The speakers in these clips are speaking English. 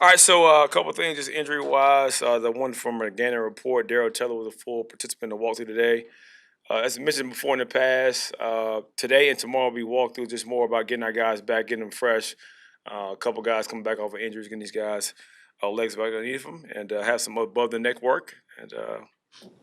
All right, so a couple things just injury wise. The one from a Gannon report, Daryl Taylor was a full participant in the walkthrough today. As I mentioned before in the past, today and tomorrow we walk through just more about getting our guys back, getting them fresh. A couple guys coming back off of injuries, getting these guys legs back underneath them, and have some above the neck work, and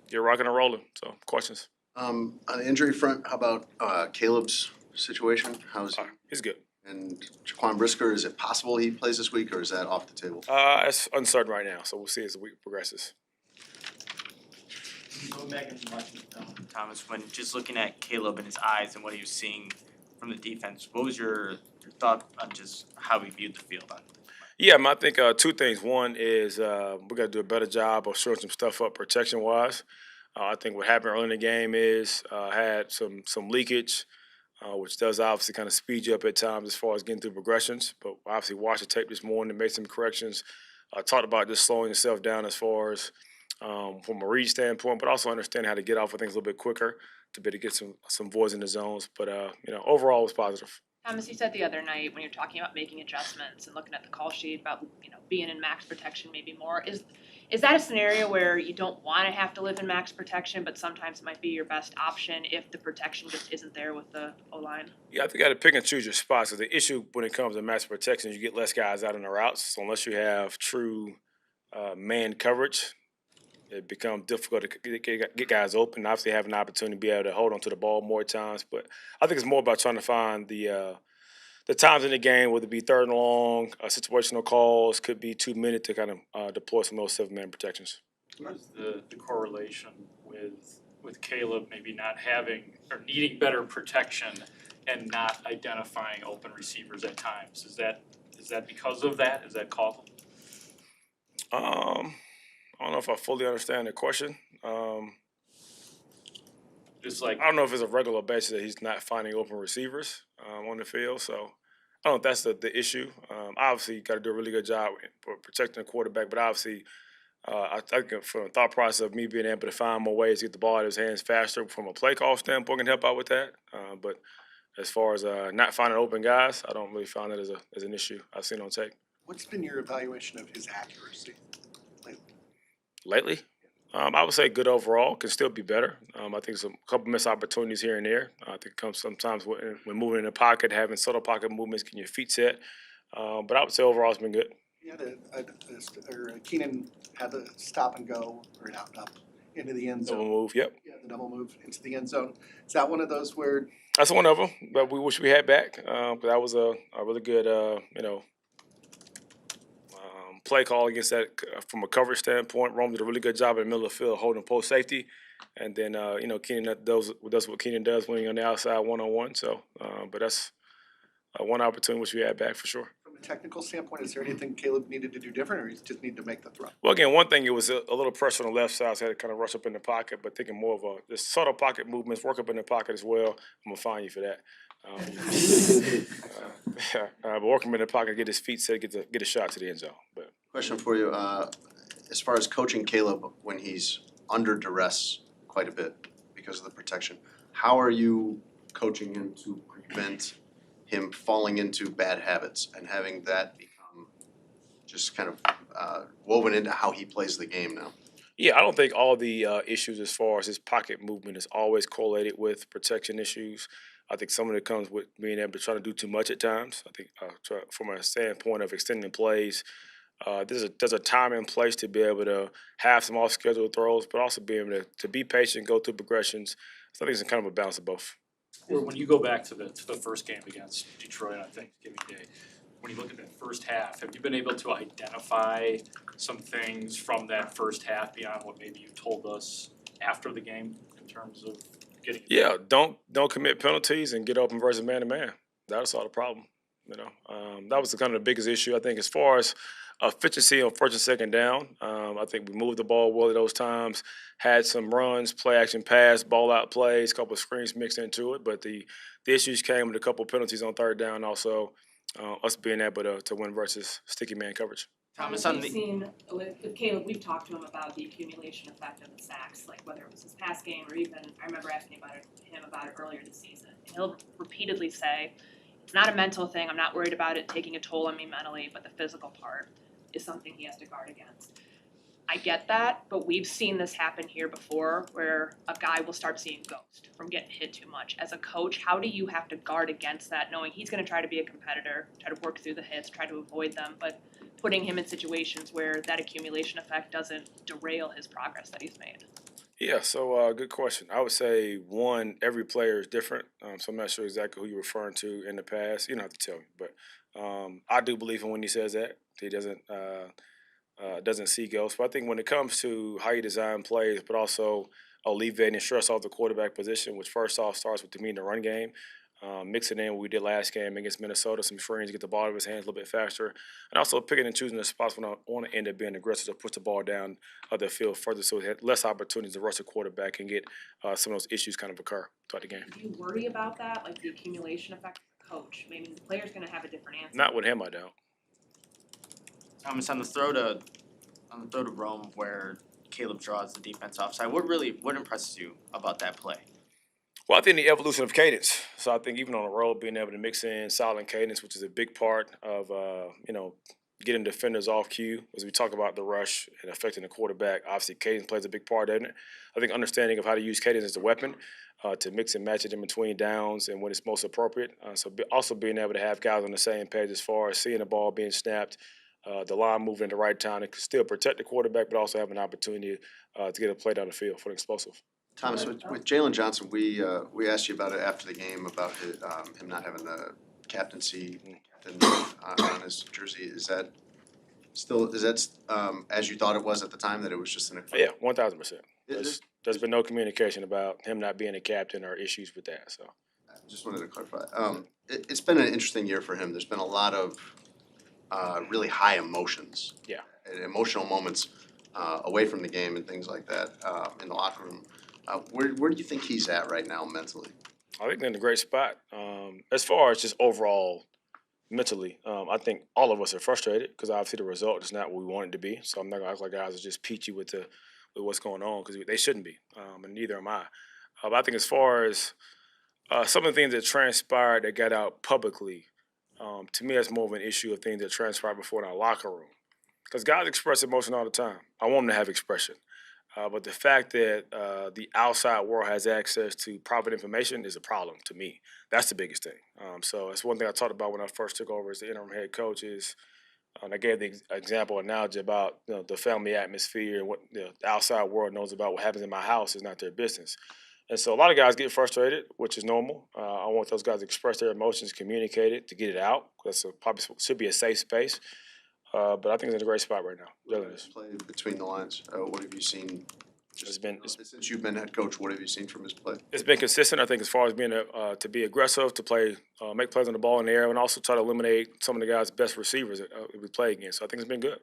get rocking and rolling. So, questions? On the injury front, how about Caleb's situation? How's he? He's good. And Jaquan Brisker, is it possible he plays this week, or is that off the table? It's uncertain right now, so we'll see as the week progresses. Going back into watching the film, Thomas, when just looking at Caleb and his eyes and what he was seeing from the defense, what was your thought on just how he viewed the field on? Yeah, I think two things. One is we got to do a better job of showing some stuff up protection wise. I think what happened early in the game is had some leakage, which does obviously kind of speed you up at times as far as getting through progressions. But obviously watched the tape this morning and made some corrections. Talked about just slowing yourself down as far as from a read standpoint, but also understanding how to get off of things a little bit quicker to be able to get some voids in the zones. But overall it was positive. Thomas, you said the other night when you're talking about making adjustments and looking at the call sheet about being in max protection maybe more. Is that a scenario where you don't want to have to live in max protection, but sometimes it might be your best option if the protection just isn't there with the O-line? Yeah, I think you got to pick and choose your spots. So the issue when it comes to max protection is you get less guys out on the routes. So unless you have true man coverage, it becomes difficult to get guys open. Obviously, have an opportunity to be able to hold on to the ball more times. But I think it's more about trying to find the times in the game, whether it be third and long, situational calls, could be 2 minutes to kind of deploy some of those 7-man protections. What is the correlation with Caleb maybe not having or needing better protection and not identifying open receivers at times? Is that because of that? Is that causal? I don't know if I fully understand the question. Just like I don't know if it's a regular basis that he's not finding open receivers on the field. So I don't know if that's the issue. Obviously, you got to do a really good job protecting the quarterback. But obviously, I think from the thought process of me being able to find more ways to get the ball out of his hands faster from a play call standpoint can help out with that. But as far as not finding open guys, I don't really find that as an issue I've seen on tape. What's been your evaluation of his accuracy Lately? I would say good overall. Can still be better. I think there's a couple missed opportunities here and there. I think it comes sometimes when moving in the pocket, having subtle pocket movements, getting your feet set. But I would say overall it's been good. Keenan had the stop and go or not up into the end zone. Double move, yep. Yeah, the double move into the end zone. Is that one of those where? That's one of them, but we wish we had back. But that was a really good, play call against that from a coverage standpoint. Rome did a really good job in the middle of the field holding post safety. And then, Keenan does what Keenan does when you're on the outside one-on-one. So, but that's one opportunity which we had back for sure. From a technical standpoint, is there anything Caleb needed to do different, or he just needed to make the throw? Well, again, one thing, it was a little pressure on the left side, so I had to kind of rush up in the pocket, but thinking more of the subtle pocket movements, work up in the pocket as well. I'm going to fine you for that. But working in the pocket, get his feet set, get a shot to the end zone. But Question for you, as far as coaching Caleb when he's under duress quite a bit because of the protection, how are you coaching him to prevent him falling into bad habits and having that become just kind of woven into how he plays the game now? yeah, I don't think all the issues as far as his pocket movement is always correlated with protection issues. I think some of it comes with being able to try to do too much at times. I think from a standpoint of extending plays, there's a time and place to be able to have some off-schedule throws, but also be able to be patient, go through progressions. So I think it's kind of a balance of both. Or when you go back to the first game against Detroit on Thanksgiving Day, when you look at that first half, have you been able to identify some things from that first half beyond what maybe you told us after the game in terms of getting? Yeah, don't commit penalties and get open versus man to man. That was all the problem. That was kind of the biggest issue. I think as far as efficiency on first and second down, I think we moved the ball well at those times. Had some runs, play action pass, ball out plays, a couple of screens mixed into it. But the issues came with a couple of penalties on third down. Also, us being able to win versus sticky man coverage. Thomas, we've seen with Caleb, we've talked to him about the accumulation effect of the sacks, like whether it was his pass game or even I remember asking him about it earlier this season. And he'll repeatedly say, "It's not a mental thing. I'm not worried about it taking a toll on me mentally, but the physical part." is something he has to guard against. I get that, but we've seen this happen here before where a guy will start seeing ghost from getting hit too much. As a coach, how do you have to guard against that, knowing he's going to try to be a competitor, try to work through the hits, try to avoid them, but putting him in situations where that accumulation effect doesn't derail his progress that he's made? Yeah, so good question. I would say one, every player is different, so I'm not sure exactly who you're referring to in the past. You don't have to tell me, but I do believe him when he says that. He doesn't see ghosts. But I think when it comes to how you design plays, but also alleviating stress off the quarterback position, which first off starts with the run game, mixing in what we did last game against Minnesota, some screens, get the ball out of his hands a little bit faster, and also picking and choosing the spots when I want to end up being aggressive to push the ball down the field further so he had less opportunities to rush the quarterback and get some of those issues kind of occur throughout the game. Do you worry about that, like the accumulation effect of the coach? I mean, the player's going to have a different answer. Not with him, I don't. Thomas, on the throw to Rome where Caleb draws the defense offside, what impresses you about that play? Well, I think the evolution of cadence. So I think even on the road, being able to mix in silent cadence, which is a big part of getting defenders off cue. As we talk about the rush and affecting the quarterback, obviously cadence plays a big part in it. I think understanding of how to use cadence as a weapon to mix and match it in between downs and when it's most appropriate. Also being able to have guys on the same page as far as seeing the ball being snapped, the line moving in the right time to still protect the quarterback, but also have an opportunity to get a play down the field for the explosive. Thomas, with Jalen Johnson, we asked you about it after the game about him not having the captain on his jersey. Is that as you thought it was at the time, that it was just an? Yeah, 1,000%. There's been no communication about him not being a captain or issues with that. So I just wanted to clarify. It's been an interesting year for him. There's been a lot of really high emotions. Yeah. And emotional moments away from the game and things like that in the locker room. Where do you think he's at right now mentally? I think they're in a great spot. As far as just overall mentally, I think all of us are frustrated because obviously the result is not what we want it to be. So I'm not going to act like guys are just peachy with what's going on because they shouldn't be, and neither am I. But I think as far as some of the things that transpired that got out publicly, to me that's more of an issue of things that transpired before in our locker room. Because guys express emotion all the time. I want them to have expression. But the fact that the outside world has access to private information is a problem to me. That's the biggest thing. So it's one thing I talked about when I first took over as the interim head coach is, and I gave the example analogy about the family atmosphere and what the outside world knows about what happens in my house is not their business. And so a lot of guys get frustrated, which is normal. I want those guys to express their emotions, communicate it, to get it out. That's probably should be a safe space. But I think it's in a great spot right now. Play between the lines. What have you seen? Since you've been head coach, what have you seen from his play? It's been consistent. I think as far as being to be aggressive, to play, make plays on the ball in the air, and also try to eliminate some of the guys' best receivers that we play against. So I think it's been good.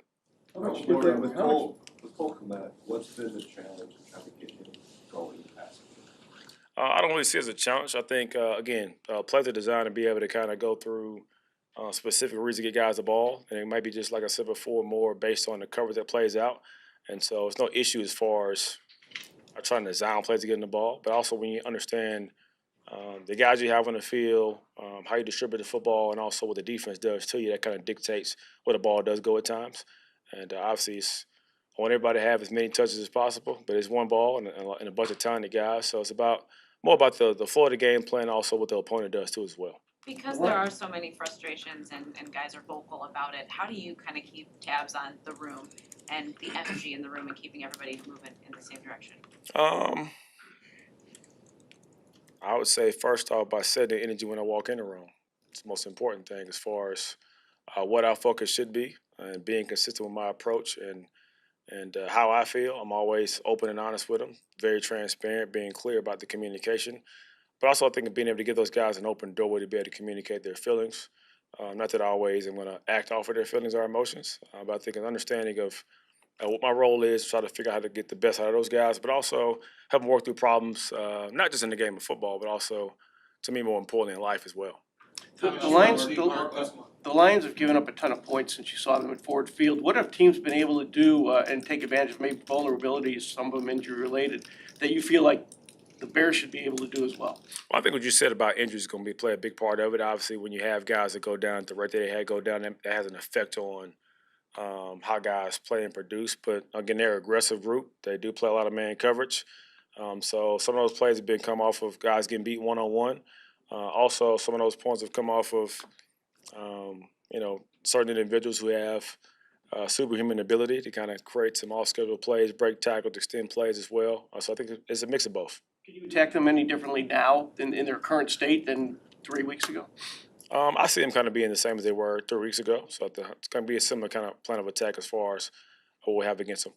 How much different with Cole Kmet? What's been the challenge in trying to get him going in the passing? I don't really see it as a challenge. I think again, plays are designed to be able to kind of go through specific reasons to get guys the ball, and it might be just like I said before, more based on the coverage that plays out. And so it's no issue as far as trying to design plays to get in the ball, but also when you understand the guys you have on the field, how you distribute the football, and also what the defense does to you, that kind of dictates where the ball does go at times. And obviously, I want everybody to have as many touches as possible, but it's one ball and a bunch of talented guys, so it's more about the flow of the game plan, also what the opponent does too as well. Because there are so many frustrations and guys are vocal about it, how do you kind of keep tabs on the room and the energy in the room and keeping everybody moving in the same direction? I would say first off by setting the energy when I walk in the room. It's the most important thing as far as what our focus should be and being consistent with my approach and how I feel. I'm always open and honest with them, very transparent, being clear about the communication. But also I think of being able to give those guys an open doorway to be able to communicate their feelings. Not that I always am going to act off of their feelings or emotions, but I think an understanding of what my role is, try to figure out how to get the best out of those guys, but also help them work through problems, not just in the game of football, but also, to me, more importantly, in life as well. The Lions have given up a ton of points since you saw them at Ford Field. What have teams been able to do and take advantage of maybe vulnerabilities, some of them injury-related, that you feel like the Bears should be able to do as well? Well, I think what you said about injuries is going to play a big part of it. Obviously, when you have guys that go down at the rate that they had go down, that has an effect on how guys play and produce. But again, they're an aggressive group. They do play a lot of man coverage. So some of those plays have been come off of guys getting beat one-on-one. Also, some of those points have come off of certain individuals who have superhuman ability to kind of create some off-schedule plays, break tackles, extend plays as well. So I think it's a mix of both. Can you attack them any differently now than in their current state than 3 weeks ago? I see them kind of being the same as they were 3 weeks ago. So it's going to be a similar kind of plan of attack as far as what we have against them.